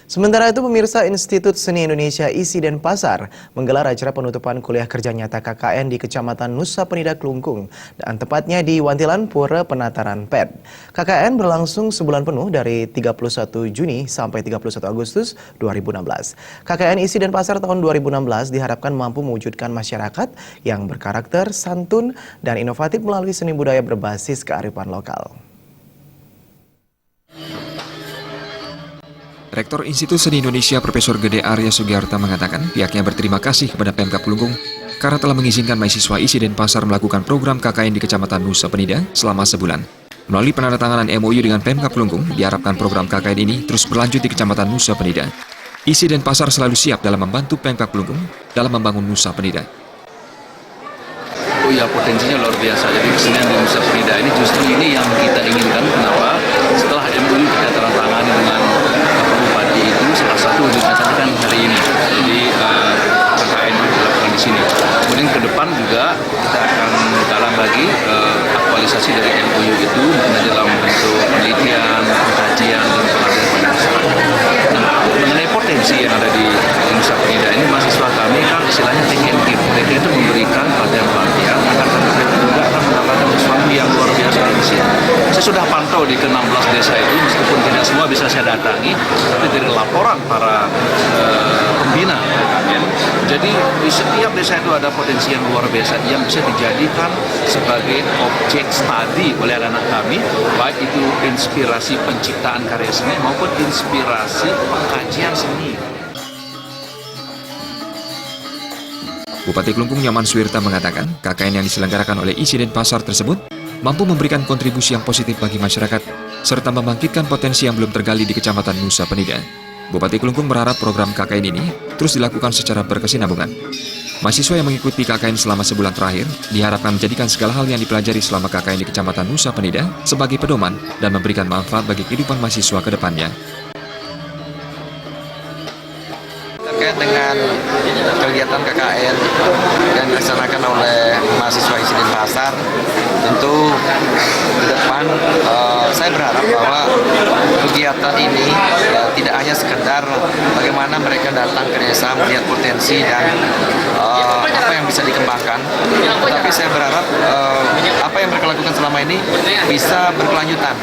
Sementara itu, pemirsa Institut Seni Indonesia ISI Denpasar menggelar acara penutupan kuliah kerja nyata KKN di Kecamatan Nusa Penida, Klungkung, dan tepatnya di Wantilan Pura Penataran PED. KKN berlangsung sebulan penuh dari 31 Juni sampai 31 Agustus 2016. KKN ISI Denpasar tahun 2016 diharapkan mampu mewujudkan masyarakat yang berkarakter, santun, dan inovatif melalui seni budaya berbasis kearifan lokal. Rektor Institut Seni Indonesia Profesor Gede Arya Sugiarta mengatakan pihaknya berterima kasih kepada Pemkab Klungkung karena telah mengizinkan mahasiswa ISI Denpasar melakukan program KKN di Kecamatan Nusa Penida selama sebulan. Melalui penandatanganan MOU dengan Pemkab Klungkung, diharapkan program KKN ini terus berlanjut di Kecamatan Nusa Penida. ISI Denpasar selalu siap dalam membantu Pemkab Klungkung dalam membangun Nusa Penida. Oh ya, potensinya luar biasa. Jadi kesenian di Nusa Penida ini justru ini yang kita inginkan. Kenapa? Setelah MOU kita tanda-tangani dengan Bupati itu, salah satu dinyatakan hari ini. Jadi KKN dilakukan di sini. Kemudian ke depan juga kita akan dalam lagi aktualisasi dari MOU itu dalam bentuk penelitian, pengkajian, dan pelatihan pada masyarakat. Nah, mengenai potensi yang ada di Nusa Penida ini, mahasiswa kami kan istilahnya TKNG. TKNG itu memberikan pelatihan agar mereka juga akan mendapatkan sesuatu yang luar biasa di sini. Saya sudah pantau di ke-16 desa itu, meskipun tidak semua bisa saya datangi, tapi dari laporan para pembina. Jadi di setiap desa itu ada potensi yang luar biasa yang bisa dijadikan sebagai objek studi oleh anak-anak kami, baik itu inspirasi penciptaan karya seni maupun inspirasi pengkajian seni. Bupati Klungkung Nyoman Suwirta mengatakan KKN yang diselenggarakan oleh ISI Denpasar tersebut mampu memberikan kontribusi yang positif bagi masyarakat serta membangkitkan potensi yang belum tergali di Kecamatan Nusa Penida. Bupati Klungkung berharap program KKN ini terus dilakukan secara berkesinambungan. Mahasiswa yang mengikuti KKN selama sebulan terakhir diharapkan menjadikan segala hal yang dipelajari selama KKN di Kecamatan Nusa Penida sebagai pedoman dan memberikan manfaat bagi kehidupan mahasiswa ke depannya. Terkait dengan kegiatan KKN yang dilaksanakan oleh mahasiswa ISI Denpasar, tentu ke depan saya berharap bahwa kegiatan ini tidak hanya sekedar bagaimana mereka datang ke desa melihat potensi dan apa yang bisa dikembangkan, tetapi saya berharap apa yang mereka lakukan selama ini bisa berkelanjutan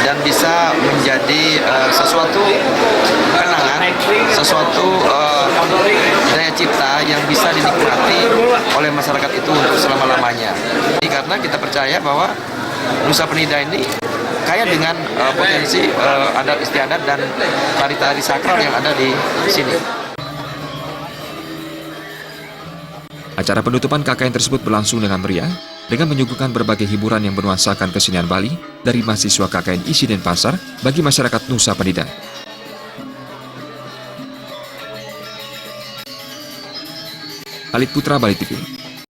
dan bisa menjadi sesuatu kenangan, sesuatu daya cipta yang bisa dinikmati oleh masyarakat itu untuk selama-lamanya. Karena kita percaya bahwa Nusa Penida ini kaya dengan potensi adat istiadat dan tari-tari sakral yang ada di sini. Acara penutupan KKN tersebut berlangsung dengan meriah dengan menyuguhkan berbagai hiburan yang bernuansakan kesenian Bali dari mahasiswa KKN ISI Denpasar bagi masyarakat Nusa Penida. Alit Putra, Bali TV.